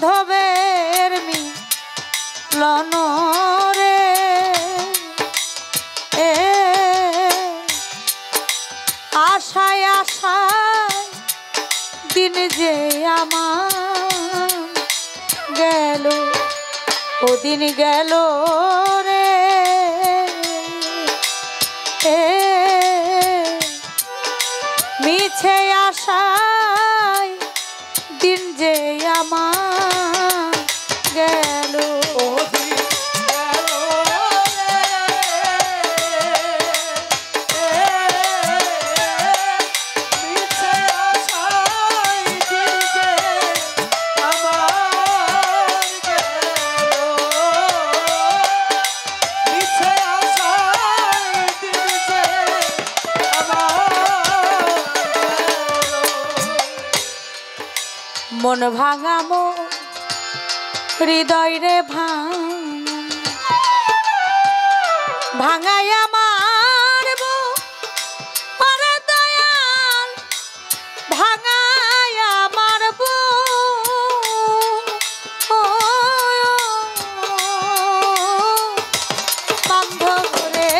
বান্ধবের মিলন রে আশায় আশায় দিন যে আমার গেল ওদিন গেল রে মিছে আশায় দিন যে আমার গেল মন ভাঙা মো হৃদয় রে ভাঙাই আমার ওরে দয়াল ভাঙাই আমার বান্ধব রে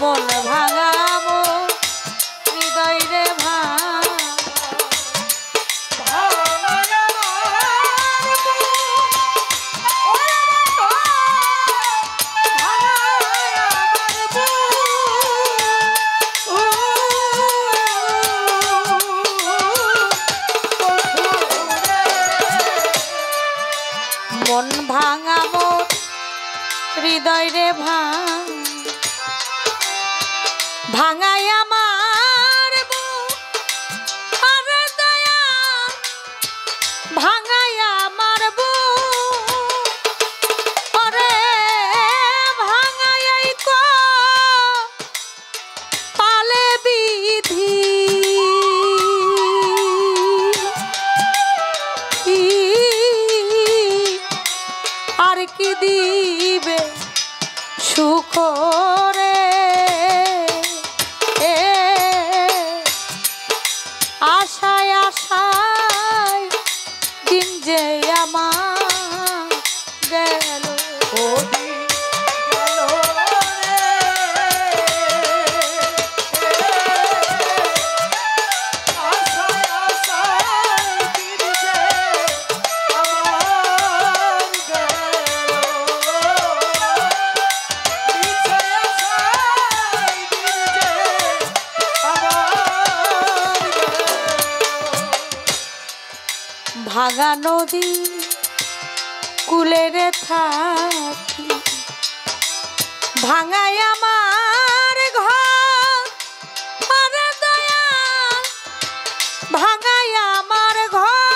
মন ভাঙা মো হৃদয় রে মন ভাঙা মোর হৃদয় রে ভাঙাই আমার আরে দয়া ভাঙাই আমার ওরে ভাঙাই পালে বিধি আর কি দিবে সুখ রে আশায় আশায় দিন যে আমার গেল ভাঙা নদী কুলেরে থাকি ভাঙাই আমার ঘর ওরে দয়াল ভাঙাই আমার ঘর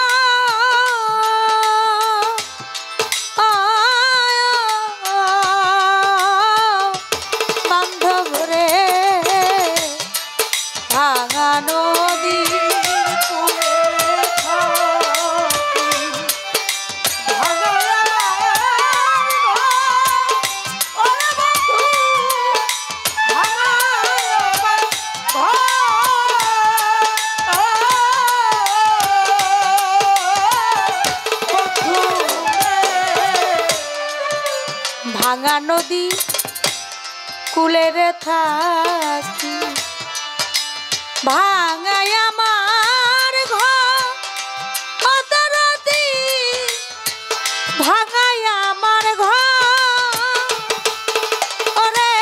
বান্ধব রে ভাঙা নদী ভাঙা নদী কুলেরে থাকি ভাঙাই আমার ঘর ভাঙাই আমার ঘর ওরে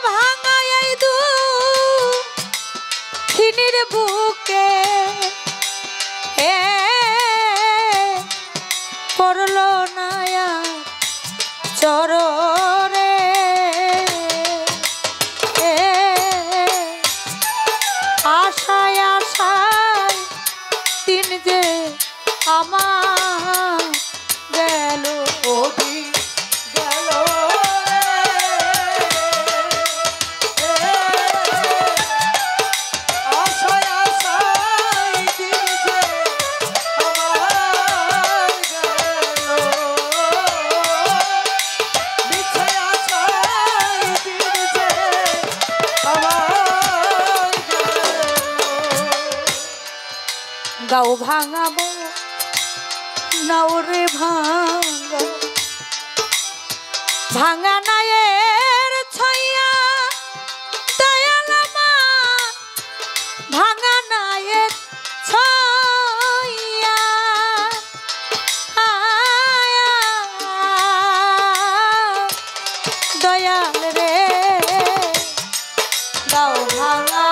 ভাঙাই দুঃখিনীর বুকে পড়ল না চররে আশায় আশায় দিন যে আমার গেল গাও ভাঙাবো নাওরে ভাঙা ভাঙা নায়ের ছইয়া দয়াল আমার ভাঙা নায়ের ছইয়া দয়াল রে দাও ভাঙা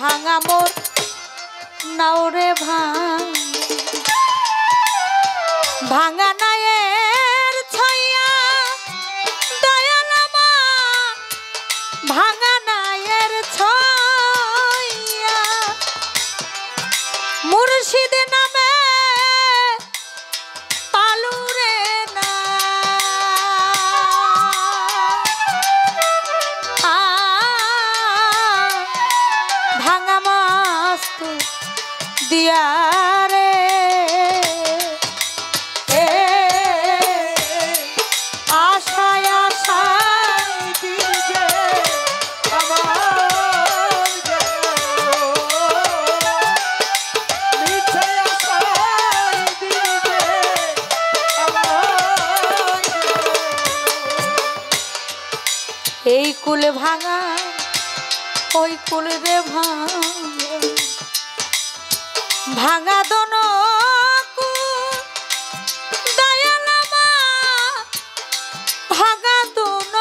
ভাঙা মোর নাওরে ভাঙা নায়ের ছইয়া দয়াল আমার ভাঙা নায়ের ছইয়া মুর্শিদ নামে পালুরে না ভাঙা মাস্তু দিয়া রে আশায় আশায় দিজে আমার মিছে আশায় দিজে আমার এই কুলে ভাঙা ওই কুল রে ভাঙা দন দয়াল আমার ভাঙা দন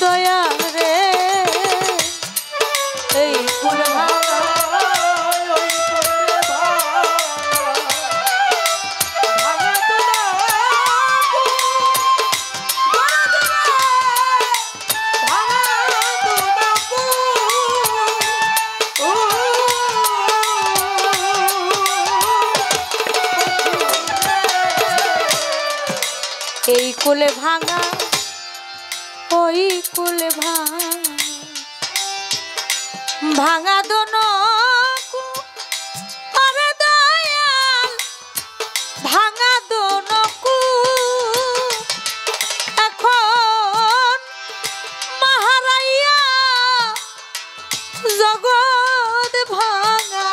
দয়াল রে এই কুল ভাঙা এই কুলে ভাঙা ওই কুলে ভাঙা দোন আরে দয়াল ভাঙা দোন এখন মহারাইয়া জগৎ ভাঙা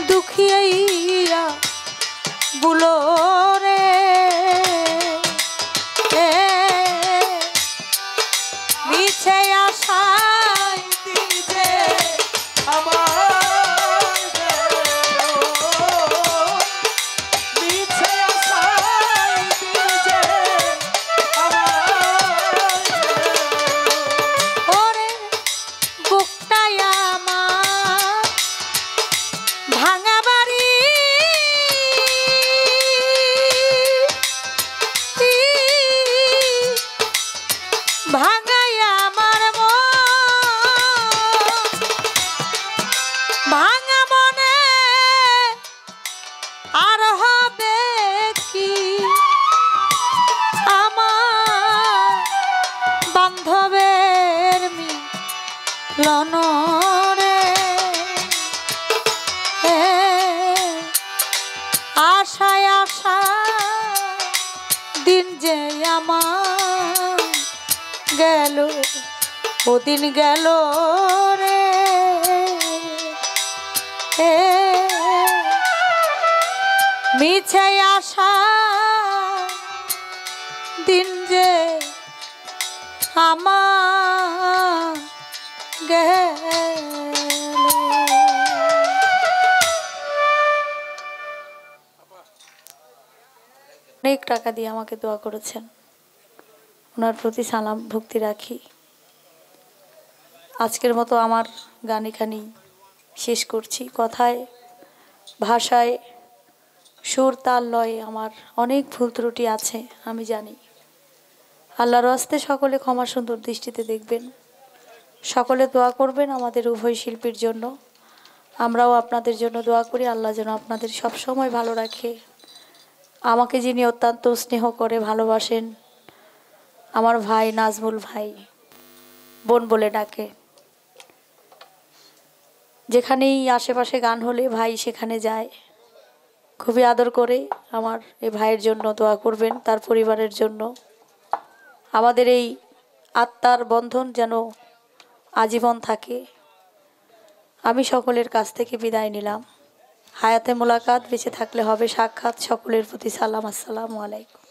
দুঃখিয়া বুলো রে মিছে আশায় দিজে আমার মিছে আশায় দিজে আমার ওরে বুকটাই আমার ভাঙা বাড়ি ভাঙাই আমার ভাঙা মনে আর হবে কি আমার বান্ধবের মিলন রে আশায় আশা দিন যে আমার গেল ওদিন গেল রে মিছে আশা দিন যে আমার গেল। অনেক টাকা দিয়ে আমাকে দোয়া করেছেন, ওনার প্রতি সালাম ভক্তি রাখি। আজকের মতো আমার গান এখানেই শেষ করছি। কথায় ভাষায় সুর তাল লয়ে আমার অনেক ভুল ত্রুটি আছে আমি জানি। আল্লাহর হস্তে সকলে ক্ষমা সুন্দর দৃষ্টিতে দেখবেন, সকলে দোয়া করবেন আমাদের উভয় শিল্পীর জন্য। আমরাও আপনাদের জন্য দোয়া করি, আল্লাহ যেন আপনাদের সব সময় ভালো রাখে। আমাকে যিনি অত্যন্ত স্নেহ করে ভালোবাসেন, আমার ভাই নাজমুল ভাই, বোন বলে ডাকে, যেখানেই আশেপাশে গান হলে ভাই সেখানে যায়, খুবই আদর করে। আমার এই ভাইয়ের জন্য দোয়া করবেন, তার পরিবারের জন্য। আমাদের এই আত্মার বন্ধন যেন আজীবন থাকে। আমি সকলের কাছ থেকে বিদায় নিলাম। হায়াতে মোলাকাত, বেঁচে থাকলে হবে সাক্ষাৎ। সকলের প্রতি সালাম, আসসালামু আলাইকুম।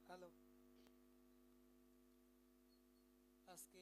হ্যালো, আজকে